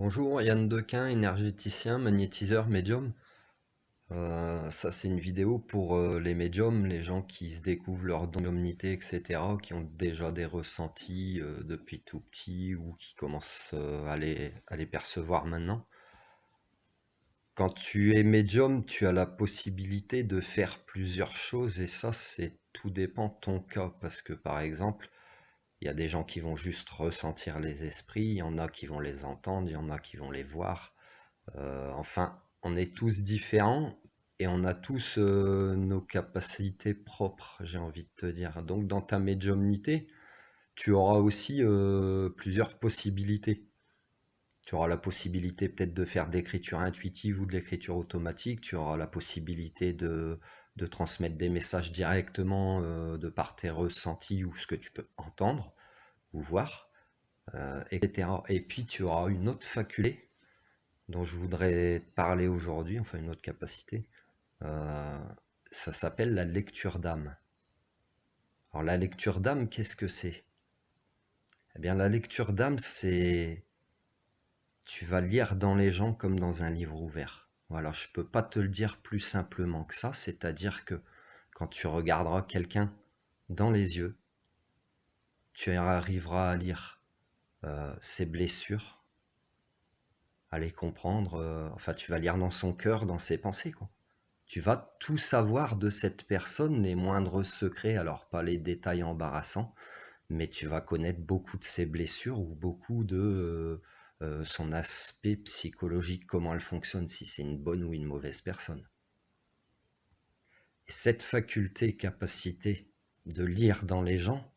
Bonjour, Yann Dequin, énergéticien, magnétiseur, médium. Ça, c'est une vidéo pour les médiums, les gens qui se découvrent leur médiumnité, etc., qui ont déjà des ressentis depuis tout petit ou qui commencent à les percevoir maintenant. Quand tu es médium, tu as la possibilité de faire plusieurs choses et ça, tout dépend de ton cas. Parce que par exemple, il y a des gens qui vont juste ressentir les esprits, il y en a qui vont les entendre, il y en a qui vont les voir. Enfin, on est tous différents et on a tous nos capacités propres, j'ai envie de te dire. Donc, dans ta médiumnité, tu auras aussi plusieurs possibilités. Tu auras la possibilité peut-être de faire de l'écriture intuitive ou de l'écriture automatique. Tu auras la possibilité de transmettre des messages directement de par tes ressentis ou ce que tu peux entendre ou voir, etc. Et puis, tu auras une autre faculté dont je voudrais te parler aujourd'hui, enfin une autre capacité. Euh, Ça s'appelle la lecture d'âme. Alors la lecture d'âme, qu'est-ce que c'est? Eh bien la lecture d'âme, c'est tu vas lire dans les gens comme dans un livre ouvert. Voilà, je peux pas te le dire plus simplement que ça, c'est-à-dire que quand tu regarderas quelqu'un dans les yeux, tu arriveras à lire ses blessures, à les comprendre, enfin tu vas lire dans son cœur, dans ses pensées, quoi. Tu vas tout savoir de cette personne, les moindres secrets, alors pas les détails embarrassants, mais tu vas connaître beaucoup de ses blessures ou beaucoup de son aspect psychologique, comment elle fonctionne, si c'est une bonne ou une mauvaise personne. Et cette faculté, capacité de lire dans les gens,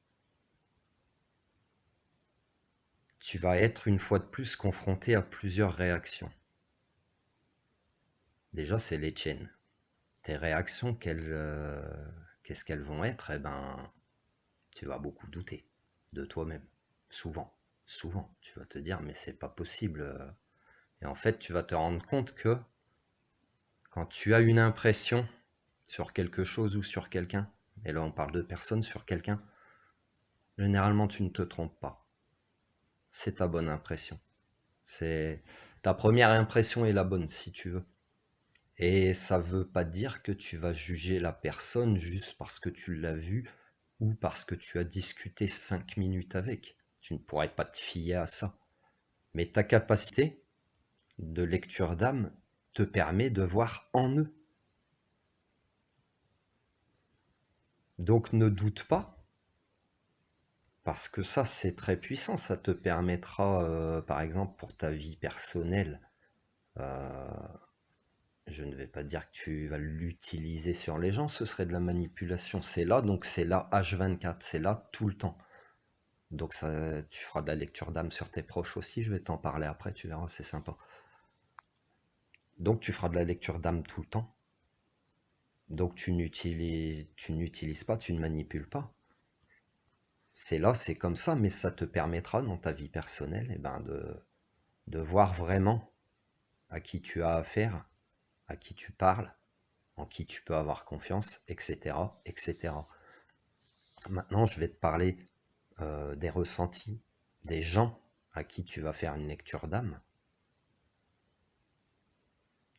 tu vas être une fois de plus confronté à plusieurs réactions. Déjà, c'est les tiennes. Tes réactions, qu'est-ce qu'elles vont être? Eh ben, tu vas beaucoup douter de toi-même. Souvent, souvent, tu vas te dire, mais c'est pas possible. Et en fait, tu vas te rendre compte que quand tu as une impression sur quelque chose ou sur quelqu'un, et là on parle de personne sur quelqu'un, généralement tu ne te trompes pas. C'est ta bonne impression. C'est ta première impression est la bonne si tu veux. Et ça veut pas dire que tu vas juger la personne juste parce que tu l'as vue ou parce que tu as discuté 5 minutes avec. Tu ne pourrais pas te fier à ça. Mais ta capacité de lecture d'âme te permet de voir en eux. Donc ne doute pas, parce que ça c'est très puissant, ça te permettra, par exemple pour ta vie personnelle, euh, je ne vais pas dire que tu vas l'utiliser sur les gens, ce serait de la manipulation, c'est là, donc c'est là H24, c'est là tout le temps. Donc ça, tu feras de la lecture d'âme sur tes proches aussi, je vais t'en parler après, tu verras, c'est sympa. Donc tu feras de la lecture d'âme tout le temps. Donc tu n'utilises pas, tu ne manipules pas. C'est là, c'est comme ça, mais ça te permettra dans ta vie personnelle de voir vraiment à qui tu as affaire, à qui tu parles, en qui tu peux avoir confiance, etc., etc. Maintenant, je vais te parler des ressentis des gens à qui tu vas faire une lecture d'âme.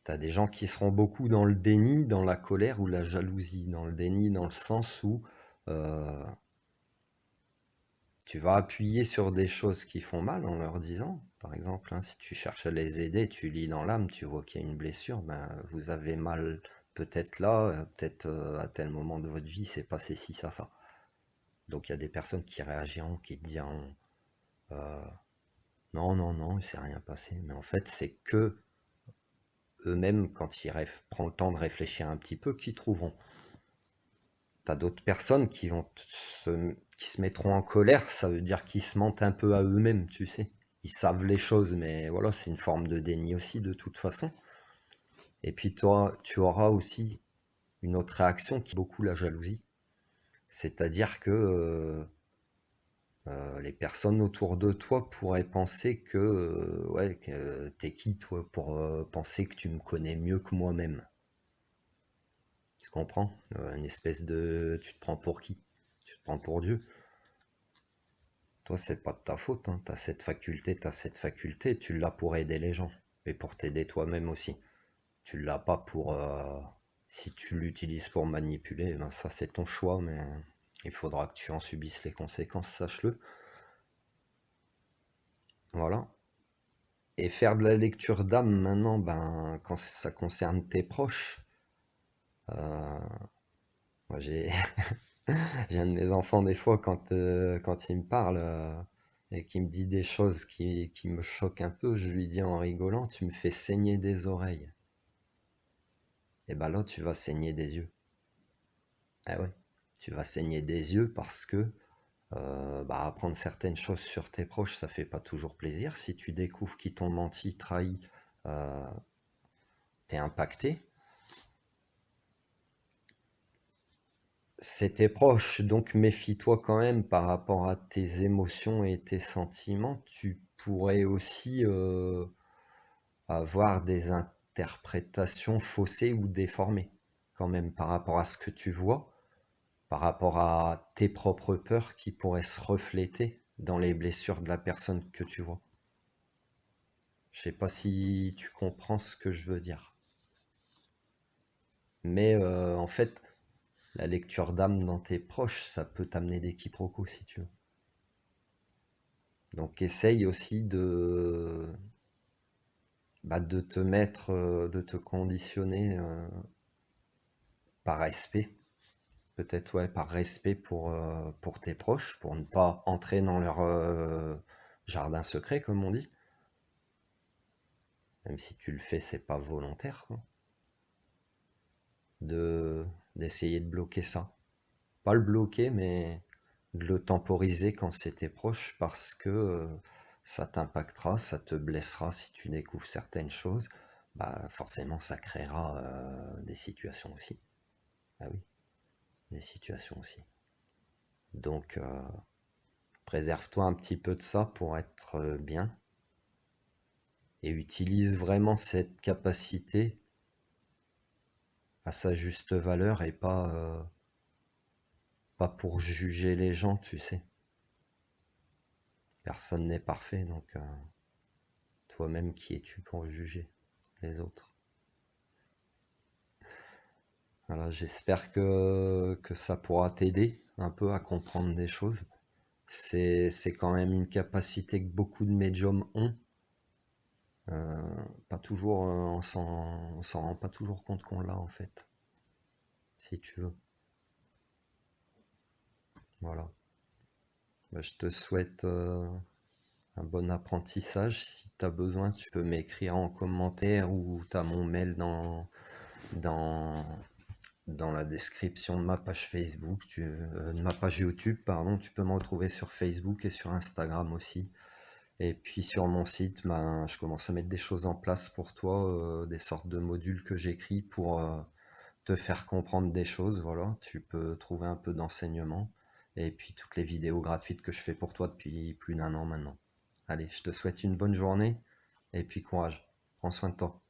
Tu as des gens qui seront beaucoup dans le déni, dans la colère ou la jalousie. Dans le déni, dans le sens où euh, tu vas appuyer sur des choses qui font mal en leur disant, par exemple, hein, si tu cherches à les aider, tu lis dans l'âme, tu vois qu'il y a une blessure, ben, vous avez mal peut-être là, peut-être à tel moment de votre vie, c'est passé ci, ça. Donc il y a des personnes qui réagiront, qui te diront non, non, non, il s'est rien passé. Mais en fait, c'est que eux-mêmes, quand ils prennent le temps de réfléchir un petit peu, qui trouveront. T'as d'autres personnes qui se mettront en colère, ça veut dire qu'ils se mentent un peu à eux-mêmes, tu sais. Ils savent les choses, mais voilà, c'est une forme de déni aussi, de toute façon. Et puis toi, tu auras aussi une autre réaction qui est beaucoup la jalousie. C'est-à-dire que les personnes autour de toi pourraient penser que, ouais, que t'es qui toi pour penser que tu me connais mieux que moi-même. Tu comprends? Une espèce de... Tu te prends pour qui? Tu te prends pour Dieu. Toi, c'est pas de ta faute, hein. T'as cette faculté, tu l'as pour aider les gens et pour t'aider toi-même aussi. Tu l'as pas pour... si tu l'utilises pour manipuler, ben ça c'est ton choix, mais il faudra que tu en subisses les conséquences, sache-le. Voilà. Et faire de la lecture d'âme maintenant, ben, quand ça concerne tes proches, euh, moi j'ai un de mes enfants des fois quand il me parle et qui me dit des choses qui me choquent un peu, je lui dis en rigolant, tu me fais saigner des oreilles. Et ben là, tu vas saigner des yeux. Ah ouais, tu vas saigner des yeux parce que bah, apprendre certaines choses sur tes proches, ça fait pas toujours plaisir. Si tu découvres qu'ils t'ont menti, trahi, euh, t'es impacté. C'est tes proches, donc méfie-toi quand même par rapport à tes émotions et tes sentiments. Tu pourrais aussi avoir des interprétations faussées ou déformées, quand même, par rapport à ce que tu vois, par rapport à tes propres peurs qui pourraient se refléter dans les blessures de la personne que tu vois. Je sais pas si tu comprends ce que je veux dire. Mais en fait, la lecture d'âme dans tes proches, ça peut t'amener des quiproquos si tu veux. Donc essaye aussi de te mettre, de te conditionner par respect. Peut-être ouais, par respect pour tes proches, pour ne pas entrer dans leur jardin secret, comme on dit. Même si tu le fais, c'est pas volontaire, quoi. De, d'essayer de bloquer ça. Pas le bloquer, mais de le temporiser quand c'est tes proches parce que ça t'impactera, ça te blessera si tu découvres certaines choses. Bah forcément, ça créera des situations aussi. Ah oui, des situations aussi. Donc, préserve-toi un petit peu de ça pour être bien et utilise vraiment cette capacité à sa juste valeur et pas pour juger les gens, tu sais. Personne n'est parfait, donc toi-même qui es-tu pour juger les autres? Voilà, j'espère que ça pourra t'aider un peu à comprendre des choses. C'est quand même une capacité que beaucoup de médiums ont. Pas toujours, on s'en rend pas toujours compte qu'on l'a en fait, si tu veux. Voilà. Bah, je te souhaite un bon apprentissage. Si tu as besoin, tu peux m'écrire en commentaire ou tu as mon mail dans, dans la description de ma page Facebook, de ma page YouTube, pardon. Tu peux me retrouver sur Facebook et sur Instagram aussi. Et puis sur mon site, ben, je commence à mettre des choses en place pour toi, des sortes de modules que j'écris pour te faire comprendre des choses. Voilà, tu peux trouver un peu d'enseignement. Et puis toutes les vidéos gratuites que je fais pour toi depuis plus d'1 an maintenant. Allez, je te souhaite une bonne journée et puis courage. Prends soin de toi.